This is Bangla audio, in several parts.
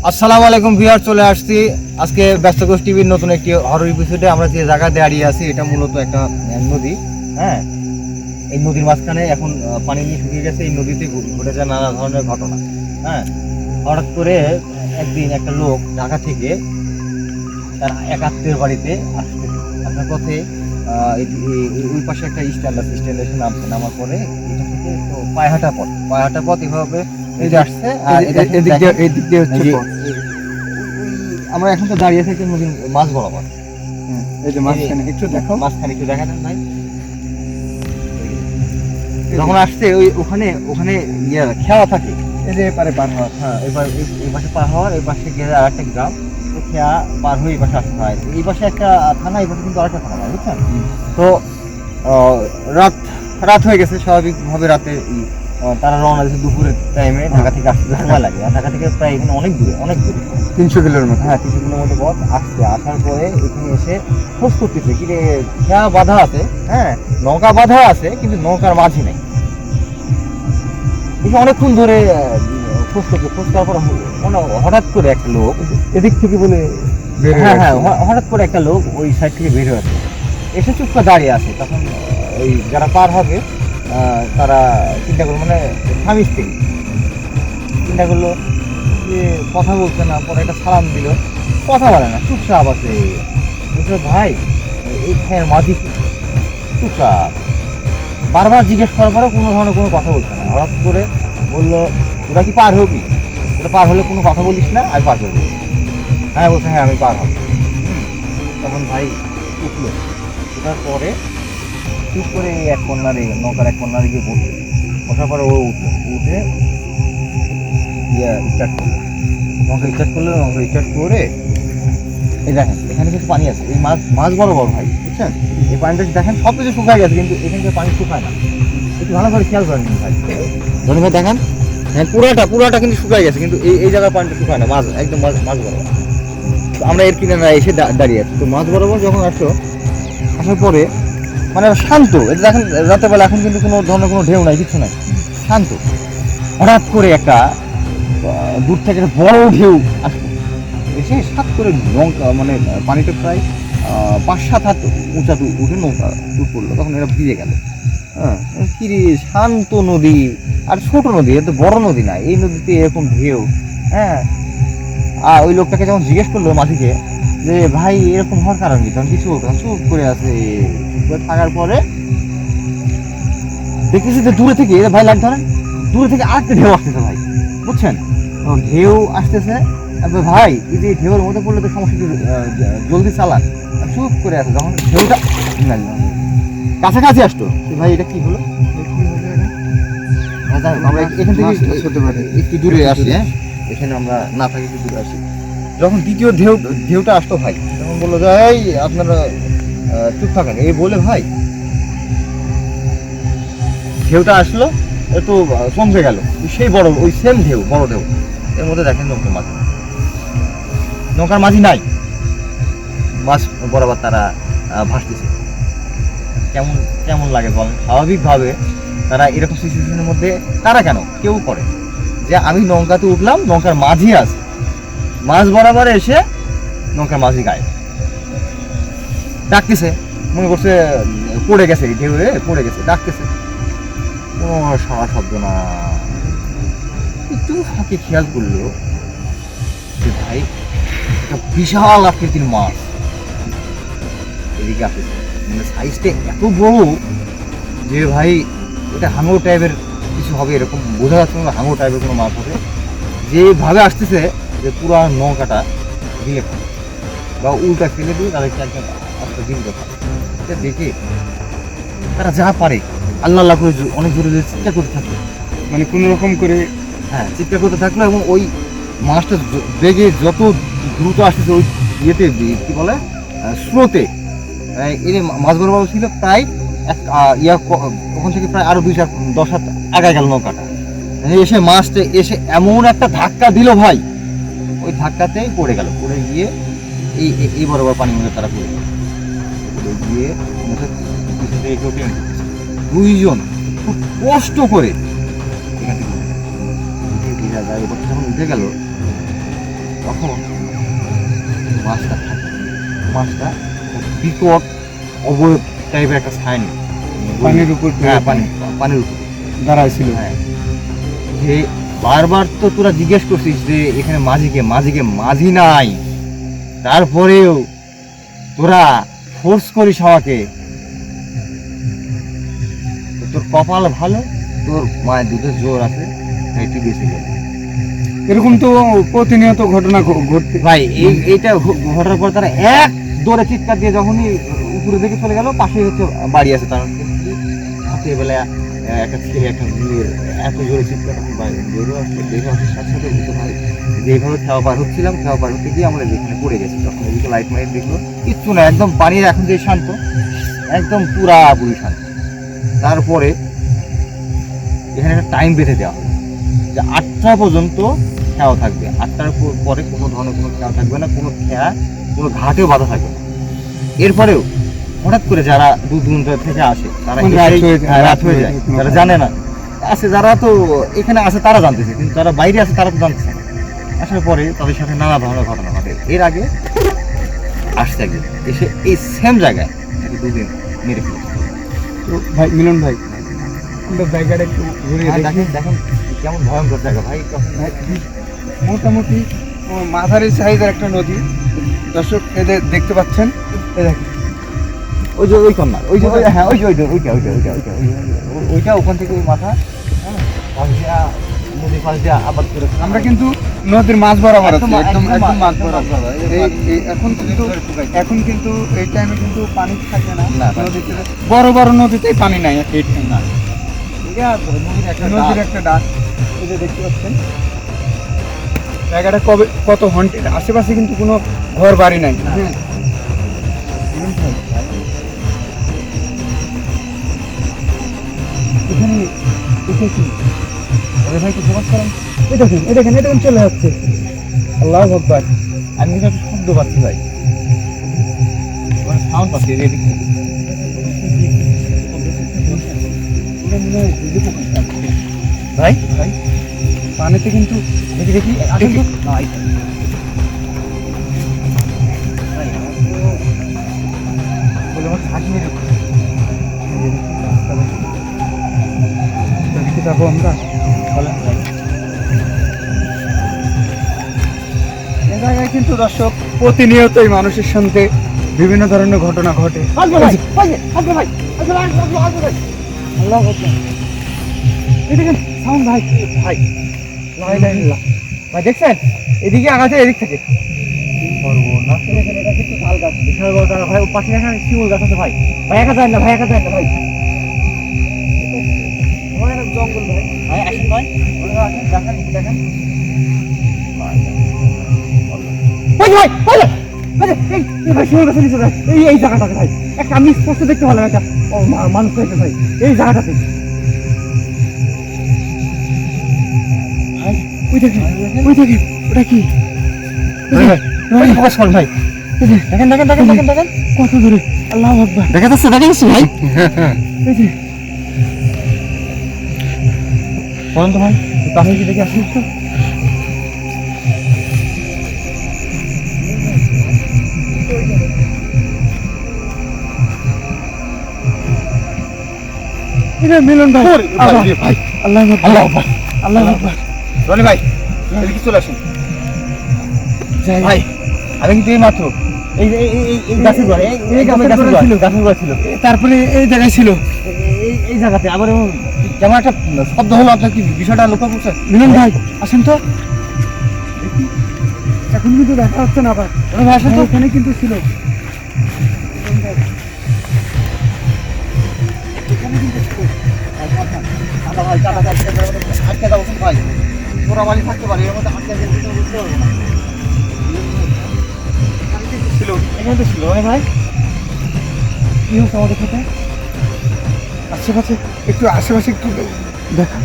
আসসালামু আলাইকুম ভিউয়ার, চলে আসছি আজকে ব্যস্ত গোষ্ঠী টিভির নতুন একটি হরর এপিসোডে। আমরা যে জায়গায় দাঁড়িয়ে আছি এটা মূলত একটা নদী। হ্যাঁ, এই নদীর মাঝখানে এখন পানি নিয়ে শুকিয়ে গেছে। এই নদীতে ঘটেছে নানা ধরনের ঘটনা। হ্যাঁ, হঠাৎ করে একদিন একটা লোক ঢাকা থেকে তার এক আত্মীয়ের বাড়িতে আসতে আসার পথে ওই পাশে একটা স্ট্যান্ড আছে, স্ট্যান্ডে এসে নামার পরে এটা থেকে তো পায়হাটা পথ এভাবে এই যে আসছে। আর এদিক দিয়ে হচ্ছে আমরা এখন তো দাঁড়িয়ে থাকি নদীর মাছ বরাবর। এই যে মাঝখানে একটু দেখো, মাঝখানে একটু দেখা দেন ভাই। যখন আসছে ওখানে খেয়া থাকে, এই যে এপারে পার হওয়ার। হ্যাঁ, এই পাশে পার হওয়ার, এই পাশে গেলে আর একটা গ্রাম, খেয়া পার হয়ে এই পাশে আসতে হয়। এই পাশে একটা থানা, এই পাশে কিন্তু আরেকটা থানা হয়, বুঝছেন? তো রাত হয়ে গেছে, স্বাভাবিকভাবে রাতে তারা রওনা দিয়েছে দুপুরের টাইমে। ঢাকা থেকে আসতে সময় লাগে, আর ঢাকা থেকে প্রায় এখানে অনেক দূরে 300 কিলোর মতো। হ্যাঁ, 300 কিলোর মতো পথ। আসার পরে এখানে এসে খোঁজ করতেছে, কি রে খেয়া বাঁধা আছে, হ্যাঁ নৌকা বাঁধা আছে, কিন্তু নৌকার মাঝি নেই। অনেকক্ষণ ধরে খোঁজ করার পর হঠাৎ করে একটা লোক এদিক থেকে বলে হ্যাঁ হঠাৎ করে একটা লোক ওই সাইড থেকে বের হয়ে এসে চুপ করে দাঁড়িয়ে আছে। তখন ওই যারা পার হবে তারা চিন্তা করলো, মানে স্বামী স্ত্রী চিন্তা করলো যে কথা বলছে না। পরে একটা সালাম দিল, কথা বলে না, চুপচাপ আছে। বুঝলো ভাই এই খেয়ের মাঝি চুপচাপ। বারবার জিজ্ঞেস করার পরেও কোনো ধরনের কোনো কথা বলছে না। হঠাৎ করে বললো, ওরা কি পার হবি? ওটা পার হলে কোনো কথা বলিস না, আমি পার করবি। হ্যাঁ বলছে, হ্যাঁ আমি পার হব। তখন ভাই উঠলো, ওঠার পরে চুপ করে এক কন্যারে, নৌকার এক কন্যারে গিয়ে বসার পরে ও উঠে স্টার্ট করলো। নৌকা স্টার্ট করে এই দেখেন এখানে কিন্তু পানি আছে, এই মাছ বড় ভাই, বুঝছেন? এই পানিটা দেখেন সব কিছু শুকায় গেছে, কিন্তু এখানকার পানি শুকায় না। একটু ভালো করে খেয়াল করেন ভাই, ধনী ভাই দেখেন। হ্যাঁ, পুরাটা কিন্তু শুকায় গেছে, কিন্তু এই জায়গায় পানিটা শুকায় না। মাছ একদম মাছ বরাবর। তো আমরা এর কিনারে এসে দাঁড়িয়ে আছি। তো মাছ বরাবর যখন আসার পরে মানে শান্ত, এটা দেখেন রাতের বেলা, এখন কিন্তু কোনো ধরনের কোনো ঢেউ নাই, কিছু নাই, শান্ত। হঠাৎ করে একটা দূর থেকে একটা বড় ঢেউ আসলো, এসে সাত করে নৌকা, মানে পানিটা প্রায় 5-7 হাত উঁচাতে উঠে নৌকা পড়লো। তখন এরা ভিজে গেল। হ্যাঁ, কি রে, শান্ত নদী আর ছোট নদী, এত বড় নদী না, এই নদীতে এরকম ঢেউ। হ্যাঁ, আর ওই লোকটাকে যখন জিজ্ঞেস করলো মাঝিকে যে ভাই এরকম হওয়ার কারণ কি, তখন কিছু চুপ করে আছে। থাকার পরে দেখতেছি যে দূরে থেকে, ভাই লাইট ধরেন, দূরে থেকে আরেকটা ঢেউ আসতেছে ভাই, বুঝছেন? ঢেউ আসতেছে ভাই, এই যে ঢেউর মধ্যে পড়লে তো সমস্যা, জলদি চালান। চুপ করে আছে। যখন ঢেউটা কাছাকাছি আসতো, ভাই এটা কি হলো? আমরা এখান থেকে একটু দূরে আসি। হ্যাঁ, এখানে আমরা না থাকি, একটু দূরে আসি। যখন দ্বিতীয় ঢেউটা আসতো ভাই, তখন বললো যে এই আপনারা চুপ থাকেন। এই বলে ভাই ঢেউটা আসলো, একটু চমকে গেল। সেই ওই সেম বড় ঢেউ। এর মধ্যে দেখেন নৌকার মাঝি নাই, মাছ বরাবর তারা ভাসতেছে। কেমন লাগে বলেন? স্বাভাবিকভাবে তারা এরকম সিচুয়েশনের মধ্যে তারা কেউ করে যে আমি নৌকাতে উঠলাম, নৌকার মাঝি আছে, মাছ বরাবর এসে নৌকার মাঝি গায়ে ডাকতেছে, মনে করছে পড়ে গেছে, ঢেউয়ে পড়ে গেছে, ডাকতেছে, কোনো সারা শব্দ না। একটু ফাঁকে খেয়াল করলো যে ভাই একটা বিশাল আকৃতির মাছ এদিকে আসতেছে। মানে সাইজটা এত বড় যে ভাই এটা হাঙর টাইপের কিছু হবে, এরকম বোঝা যাচ্ছে না, হাঙর টাইপের কোনো মাছ হবে। যেভাবে আসতেছে যে পুরো নৌকাটা গিলে বা উল্টা ফেলে দিয়ে তাদেরকে একটা আস্তে দিন কথা। এটা দেখে তারা যা পারে আল্লাহ করে অনেক জোরে চিৎকার করতে থাকলো, মানে কোনো রকম করে। হ্যাঁ, চিৎকার করতে থাকলো। এবং ওই মাছটা বেগে যত দ্রুত আসতেছে ওই ইয়েতে, কি বলে, স্রোতে, এর মাছ বরাবর ছিল প্রায় ওখান থেকে প্রায় আরো 2-10 হাত আগায় গেল নৌকাটা। এসে মাছটা এমন একটা ধাক্কা দিল ভাই, ওই ধাক্কাতেই পড়ে গিয়ে এই বরাবর পানির মধ্যে তারা পড়ে গিয়ে 2জন খুব কষ্ট করে এখান থেকে যখন উঠে গেল, তখন মাছটা থাকে, মাছটা বিকট অবয়ব টাইপের একটা সাইন পানির উপর হ্যাঁ পানির উপর দাঁড়ায় ছিল। হ্যাঁ, যে বারবার তো তোরা জিজ্ঞেস করছিস যে এখানে মাঝি নাই, তারপরেও তোরা ফোর্স করিস আমাকে। তো তোর কপাল ভালো, তোর মায়ের দুধের জোর আছে, তাই তুই বেঁচে গেলি। এরকম তো প্রতিনিয়ত ঘটনা ঘটতে। ভাই এইটা ঘটার পর তারা এক দৌড়ে চিৎকার দিয়ে যখনই উপরে দিকে চলে গেল, পাশেই হচ্ছে বাড়ি আছে, তার রাতের বেলা একটা ছেলে একটা মেয়ের এত জোরে চিৎকার, তখন বেরো আসলে সাথে সাথে বুঝতে পারি যেভাবে খেওয়া পার হচ্ছিলাম, খেওয়া পার হতে গিয়ে আমরা যেখানে পড়ে গেছি, তখন ওদিকে লাইট মাইট দেখলো কিচ্ছু না, একদম পানির এখন যে শান্ত, একদম পুরাপুরি শান্ত। তারপরে এখানে একটা টাইম বেঁধে দেওয়া হবে যে 8টা পর্যন্ত খেয়া থাকবে, 8টার পরে কোনো ধরনের কোনো খেয়া থাকবে না, কোনো খেয়া কোনো ঘাটেও বাধা থাকবে না। এরপরেও হঠাৎ করে যারা দূর দূরান্ত থেকে আসে তারা মানে রাত হয়ে যায়, রাত হয়ে যায়, তারা জানে না আছে, যারা তো এখানে আছে তারা জানতেছে, কিন্তু যারা বাইরে আছে তারা তো জানতেছে না। আসার পরে তাদের সাথে নানা ধরনের ঘটনা ঘটে। এর আগে আসছে একদিন, এসে এই সেম জায়গায় তাকে 2 দিন মেরে ফেলেছে। তো ভাই মিলন ভাই, আমরা জায়গাটা একটু ঘুরিয়ে দেখি। দেখেন দেখেন কেমন ভয়ঙ্কর জায়গা ভাই, তখন মোটামুটি মাঝারি সাইজের একটা নদী। দর্শক এদের দেখতে পাচ্ছেন, এই দেখেন ওই যে ওই কন্যা, ওই যে হ্যাঁ ওই যে ওইটা ওখান থেকে ওই মাথা, হ্যাঁ, পাশ দিয়া নদীর পাশ দিয়া আবাদ করে। আমরা কিন্তু নদীর মাছ বরাবর আছি, একদম একদম মাছ একদম বরাবর। এখন কিন্তু এই টাইমে কিন্তু পানি থাকে না না, নদীতে, বড় বড় নদীতেই পানি নাই এই টাইমে। না, এটা নদীর একটা নদীর ডাক। একটা ডাক, এই যে দেখতে পাচ্ছেন জায়গাটা কত হন্টেড। আশেপাশে কিন্তু কোনো ঘর বাড়ি নাই। হ্যাঁ এখানে এসে কি আরে ভাই একটু ফোকাস করেন। এই দেখেন চলে যাচ্ছে। আল্লাহু আকবার। আমি কিন্তু একটা শব্দ পাচ্ছি ভাই, সাউন্ড পাচ্ছি এদিক থেকে। এটা মনে হয় ভিজে পোকা। ভাই পানিতে কিন্তু দেখি আসেন তো। না, বলে আমার হাসি মেরে দেখতে যাবো আমরা। এ জায়গায় কিন্তু দর্শক প্রতিনিয়তই মানুষের সঙ্গে বিভিন্ন ধরনের ঘটনা ঘটে। আসবে ভাই, আসবে ভাই, আসবে ভাই। আল্লাহ আকবার। এই দেখেন সাউন্ড ভাই, ভাই লা ইলাহা ইল্লাল্লাহ। ভাই দেখছেন এদিকে আগাছে, এদিক থেকে সর্বনাশ। দেখেন এটা কিন্তু তাল গাছ। বিশাল বড় টাকা ভাই, ও পাশে এখানে শিমুল গাছ আছে ভাই। ভাই একা যায় না ভাই, একা যায় না ভাই। ভয়ানক জঙ্গল ভাই। ভাই আসেন ভাই, ওরা আসেন, দেখেন দেখেন। ভাই ভাই ভাই ভাই শিমুল গাছে নিচে ভাই, এই জায়গাটাতে ভাই, একটা আমি স্পষ্ট দেখতে পেলাম একটা মানুষ হয়েছে ভাই এই জায়গাটাতে। ভাই ওই দেখেন ওটা কি? ফোকাস করেন ভাই, দেখেন দেখেন দেখেন দেখেন দেখেন কত দূরে? আল্লাহু আকবার। দেখা যাচ্ছে ভাই। এই যে বলুন তো ভাই, কাছে কি দেখে আসিস তো। এটা মিলন ভাই। ভাই আল্লাহু আকবার। আল্লাহু আকবার। রনি ভাই এদিকে চলে আসুন ভাই। আমি কিন্তু এই মাত্র এই গাছের গোড়া, এই গাছের গোড়া ছিল। তারপরে এই জায়গায় ছিল। এই জায়গাতে আবার যেমন একটা শব্দ হলো, আপনার কি বিষয়টা লক্ষ্য করছেন? মিলন ভাই আসেন তো। এখন কিন্তু দেখা হচ্ছে না আবার। রনি ভাই আসেন তো। এখানে কিন্তু ছিল। আটকে যাবো ভাই, চোরাবালি থাকতে পারে, এর মধ্যে আটকে গেলে কিছু বুঝতে পারবো না। ছিল, এখানে তো ছিল রনি ভাই। কি হচ্ছে আমাদের সাথে? আশেপাশে একটু দেখা।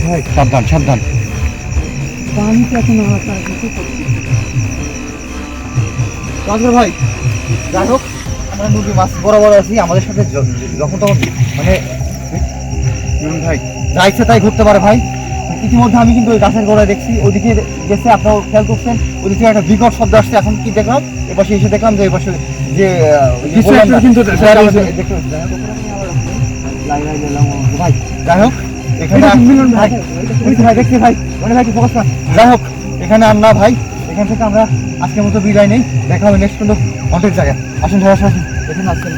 ভাই সাবধান সাবধান। পানিতে এখন হাঁটা কিছু করছি। রাজগর ভাই যাই হোক, আমরা নদী মাছ বরাবর আছি, আমাদের সাথে যখন তখন মানে মিলন ভাই যা ইচ্ছে তাই ঘুরতে পারে ভাই। ইতিমধ্যে আমি কিন্তু ওই গাছের গোড়ায় দেখছি, ওদিকে গেছে, আপনারাও খেয়াল করছেন, ওদিক থেকে একটা বিকট শব্দ আসছে। এখন কি দেখলাম, এপাশে এসে দেখলাম যে এপাশে যে কিছু বললাম একটা না, কিন্তু কিছু দাঁড়িয়ে একটা আছে। দেখতে পাচ্ছি। ভাই যাই হোক এখানে এটা মিলন ভাই। ভাই দেখছি ভাই, অনেক ভাই ফোকাস না। যাই হোক এখানে আর না ভাই, এখান থেকে আমরা আজকের মতো বিদায় নেই, দেখা হবে নেক্সট কোনো কন্টেন্ট জায়গায়। আসুন ভাই আসুন, এখানে আসছেন।